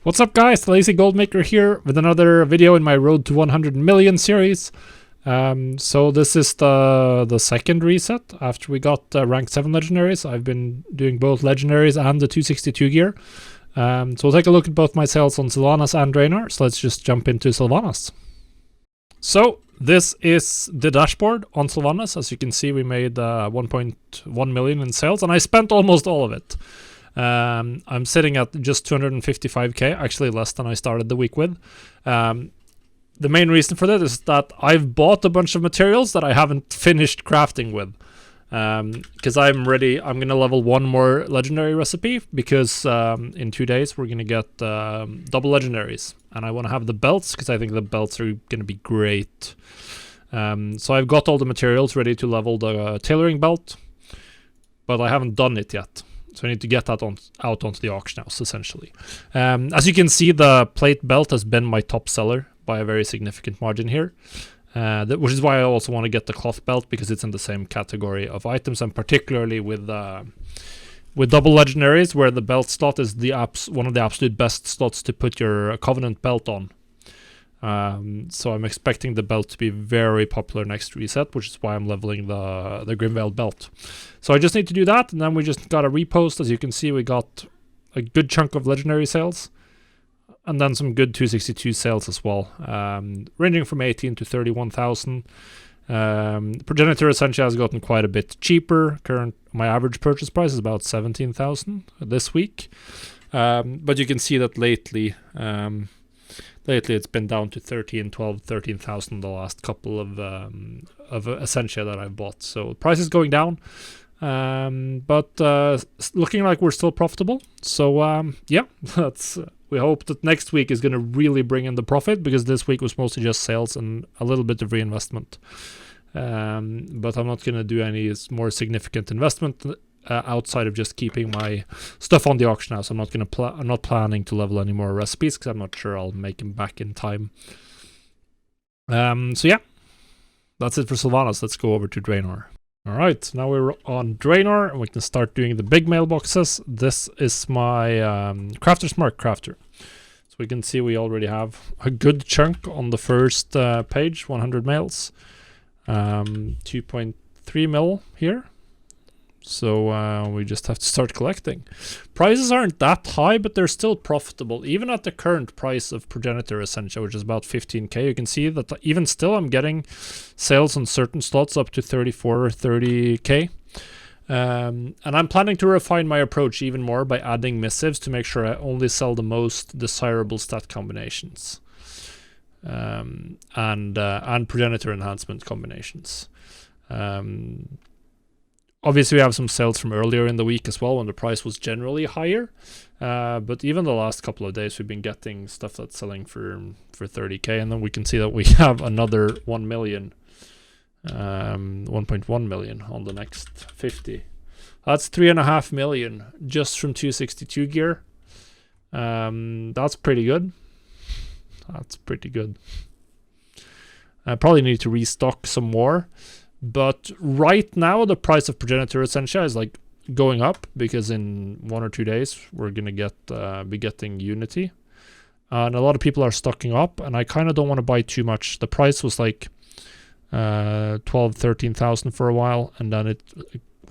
What's up guys, the Lazy Goldmaker here with another video in my Road to 100 Million series. So this is the second reset after we got rank 7 legendaries. I've been doing both legendaries and the 262 gear. So we'll take a look at both my sales on Sylvanas and Draenor. So let's just jump into Sylvanas. So this is the dashboard on Sylvanas. As you can see, we made 1.1 million in sales and I spent almost all of it. I'm sitting at just 255k, actually less than I started the week with. The main reason for that is that I've bought a bunch of materials that I haven't finished crafting with. Because I'm going to level one more legendary recipe because in 2 days we're going to get double legendaries. And I want to have the belts because I think the belts are going to be great. So I've got all the materials ready to level the tailoring belt, but I haven't done it yet. So I need to get that out onto the auction house, essentially. As you can see, the plate belt has been my top seller by a very significant margin here. Which is why I also want to get the cloth belt, because it's in the same category of items, and particularly with double legendaries, where the belt slot is one of the absolute best slots to put your covenant belt on. So I'm expecting the belt to be very popular next reset, which is why I'm leveling the Grimveiled belt. So I just need to do that, and then we just got a repost. As you can see, we got a good chunk of legendary sales, and then some good 262 sales as well, ranging from 18 to 31,000. Progenitor essentially has gotten quite a bit cheaper. My average purchase price is about 17,000 this week, but you can see that lately it's been down to 13,000 the last couple of Essentia that I've bought. So the price is going down, but looking like we're still profitable. So yeah, we hope that next week is going to really bring in the profit, because this week was mostly just sales and a little bit of reinvestment. But I'm not going to do any more significant investment outside of just keeping my stuff on the auction house. I'm not planning to level any more recipes because I'm not sure I'll make them back in time. So yeah, that's it for Sylvanas. Let's go over to Draenor. Alright, now we're on Draenor and we can start doing the big mailboxes. This is my Crafter's Mark crafter. So we can see we already have a good chunk on the first page, 100 mails. 2.3 mil here. So we just have to start collecting. Prices aren't that high, but they're still profitable. Even at the current price of Progenitor Essentia, which is about 15k, you can see that even still I'm getting sales on certain slots up to 34 or 30k. And I'm planning to refine my approach even more by adding missives to make sure I only sell the most desirable stat combinations. And Progenitor enhancement combinations. Obviously, we have some sales from earlier in the week as well, when the price was generally higher. But even the last couple of days, we've been getting stuff that's selling for 30k. And then we can see that we have another 1 million, 1.1 million on the next 50. That's 3.5 million just from 262 gear. That's pretty good. That's pretty good. I probably need to restock some more. But right now, the price of Progenitor Essentia is like going up, because in 1 or 2 days we're gonna be getting Unity, and a lot of people are stocking up. And I kind of don't want to buy too much. The price was like 13,000 for a while, and then it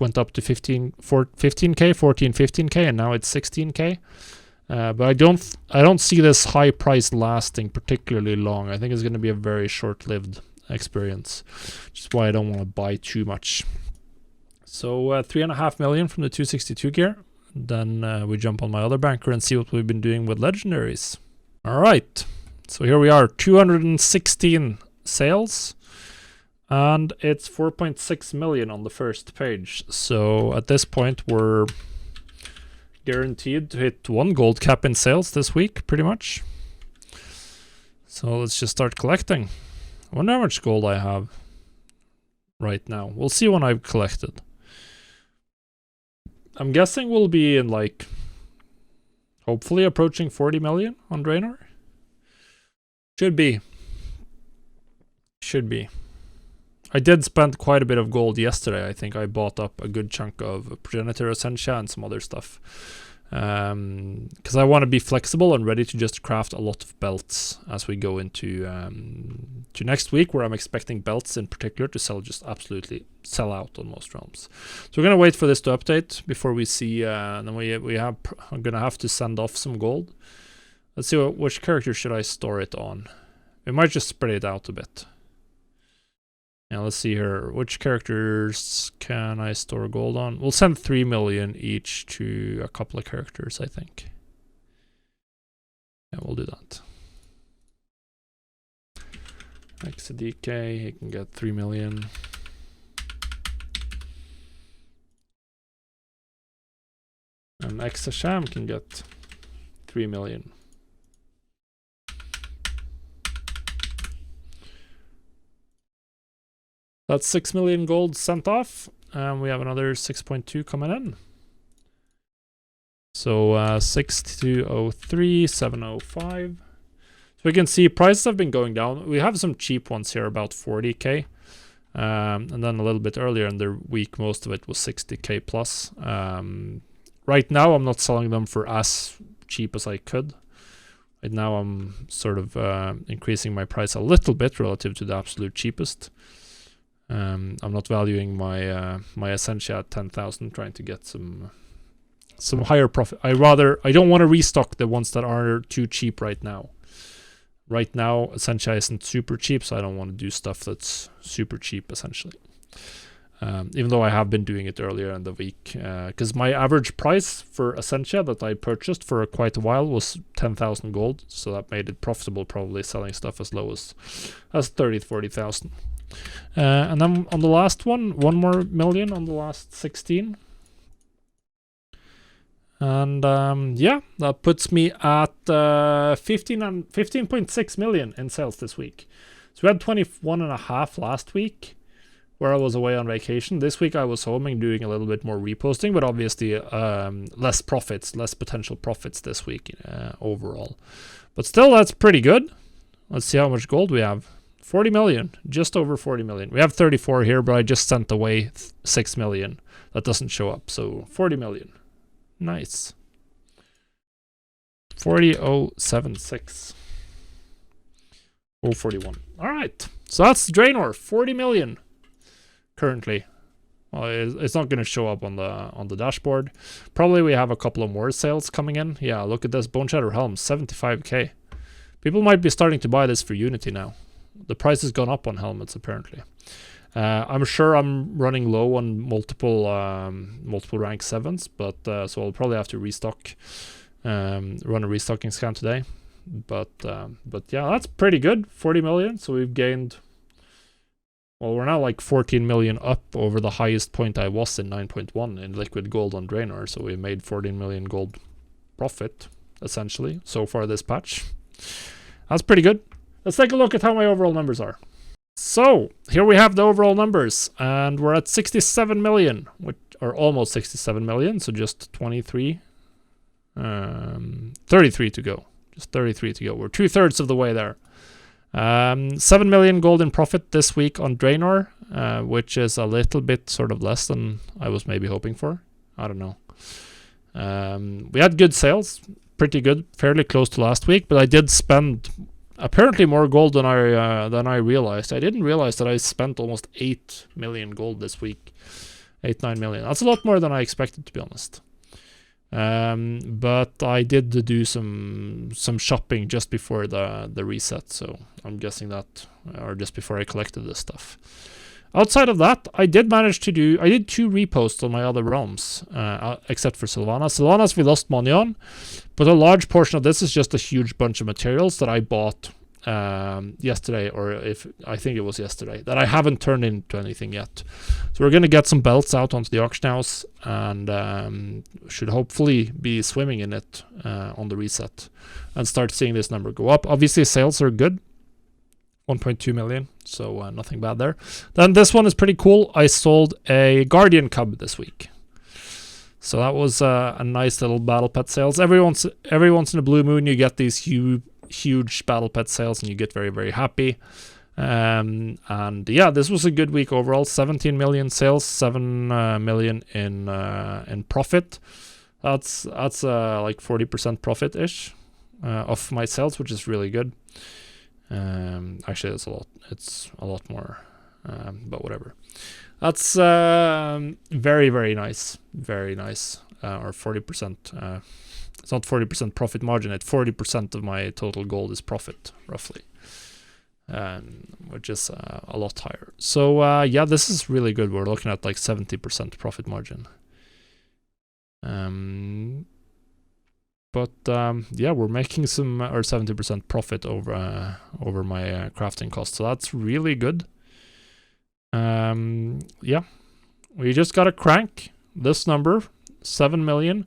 went up to 15k, 15k, and now it's 16k. But I don't see this high price lasting particularly long. I think it's going to be a very short-lived experience, which is why I don't want to buy too much. So 3.5 million from the 262 gear. Then we jump on my other banker and see what we've been doing with legendaries. All right, so here we are, 216 sales, and it's 4.6 million on the first page. So at this point, we're guaranteed to hit 1 gold cap in sales this week, pretty much. So let's just start collecting. I wonder how much gold I have right now. We'll see when I've collected. I'm guessing we'll be in like, hopefully approaching 40 million on Draenor. Should be. Should be. I did spend quite a bit of gold yesterday. I think I bought up a good chunk of Progenitor Essentia and some other stuff. because I want to be flexible and ready to just craft a lot of belts as we go into to next week, where I'm expecting belts in particular to absolutely sell out on most realms. So we're gonna wait for this to update before we see, and then I'm gonna have to send off some gold. Let's see which character should I store it on. We might just spread it out a bit. Now let's see here. Which characters can I store gold on? We'll send 3 million each to a couple of characters, I think. Yeah, we'll do that. XDK, he can get 3 million. And Exasham can get 3 million. That's 6 million gold sent off, and we have another 6.2 coming in. So 6203, 705. So we can see prices have been going down. We have some cheap ones here, about 40k. And then a little bit earlier in the week, most of it was 60k plus. Right now, I'm not selling them for as cheap as I could. Right now, I'm sort of increasing my price a little bit relative to the absolute cheapest. I'm not valuing my my Essentia at 10,000, trying to get some higher profit. I don't want to restock the ones that are too cheap right now. Right now, Essentia isn't super cheap, so I don't want to do stuff that's super cheap, essentially. Even though I have been doing it earlier in the week, because my average price for Essentia that I purchased for quite a while was 10,000 gold, so that made it profitable, probably selling stuff as low as 30,000 to 40,000. And then on the last one more million on the last 16. And yeah, that puts me at 15.6 million in sales this week. So we had 21.5 last week, where I was away on vacation. This week I was home and doing a little bit more reposting, but obviously less potential profits this week overall. But still, that's pretty good. Let's see how much gold we have. 40 million, just over 40 million. We have 34 here, but I just sent away 6 million. That doesn't show up, so 40 million. Nice. 40,076. 041. All right, so that's Draenor, 40 million currently. Well, it's not going to show up on the dashboard. Probably we have a couple of more sales coming in. Yeah, look at this Bone Shatter Helm, 75k. People might be starting to buy this for Unity now. The price has gone up on helmets, apparently. I'm sure I'm running low on multiple rank 7s, but so I'll probably have to restock, run a restocking scan today. But yeah, that's pretty good. 40 million. So we've gained. Well, we're now like 14 million up over the highest point I was in 9.1 in liquid gold on Draenor. So we made 14 million gold profit essentially so far this patch. That's pretty good. Let's take a look at how my overall numbers are. So here we have the overall numbers, and we're at 67 million, which are almost 67 million. So just 33 to go. Just 33 to go. We're 2/3 of the way there. 7 million gold in profit this week on Draenor, which is a little bit sort of less than I was maybe hoping for. I don't know. We had good sales, pretty good, fairly close to last week, but I did spend apparently more gold than I realized. I didn't realize that I spent almost 8 million gold this week. 9 million. That's a lot more than I expected, to be honest. But I did do some shopping just before the reset, so I'm guessing that, or just before I collected this stuff. Outside of that, I did 2 reposts on my other realms, except for Sylvanas. Sylvanas we lost money on, but a large portion of this is just a huge bunch of materials that I bought yesterday, or I think it was yesterday, that I haven't turned into anything yet. So we're going to get some belts out onto the auction house, and should hopefully be swimming in it on the reset, and start seeing this number go up. Obviously sales are good, 1.2 million, so nothing bad there. Then this one is pretty cool. I sold a Guardian Cub this week. So that was a nice little battle pet sales. Every once in a blue moon you get these huge battle pet sales, and you get very, very happy. And yeah, this was a good week overall. 17 million sales, 7 million in profit. That's like 40% profit-ish of my sales, which is really good. Actually, it's a lot more, but whatever. That's very, very nice. Very nice. Or 40%. It's not 40% profit margin. It's 40% of my total gold is profit, roughly. Which is a lot higher. So yeah, this is really good. We're looking at like 70% profit margin. But yeah, we're making some, or 70% profit over my crafting cost. So that's really good. Yeah, we just gotta crank this number, 7 million.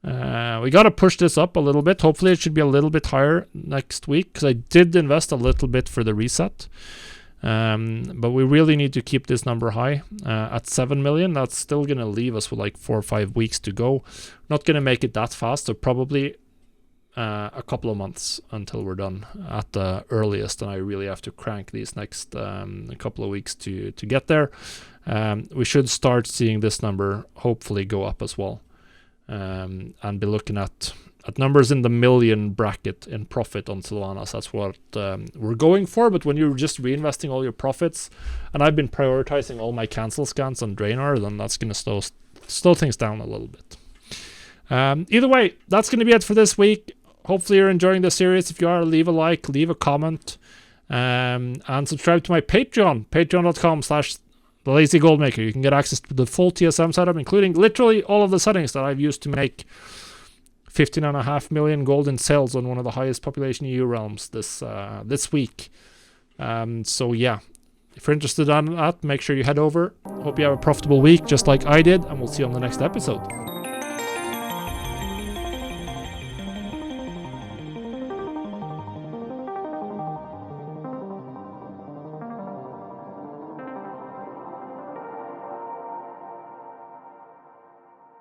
We gotta push this up a little bit. Hopefully it should be a little bit higher next week, because I did invest a little bit for the reset. But we really need to keep this number high at 7 million. That's still going to leave us with like 4 or 5 weeks to go. Not going to make it that fast, so probably a couple of months until we're done at the earliest, and I really have to crank these next couple of weeks to get there. We should start seeing this number hopefully go up as well, and be looking at numbers in the million bracket in profit on Sylvanas. That's what we're going for. But when you're just reinvesting all your profits, and I've been prioritizing all my cancel scans on Draenor, then that's going to slow things down a little bit. Either way, that's going to be it for this week. Hopefully you're enjoying the series. If you are, leave a like, leave a comment, and subscribe to my Patreon, patreon.com/thelazygoldmaker. You can get access to the full TSM setup, including literally all of the settings that I've used to make 15.5 million gold in sales on one of the highest population EU realms this week. So yeah, if you're interested in that, make sure you head over. Hope you have a profitable week just like I did, and we'll see you on the next episode.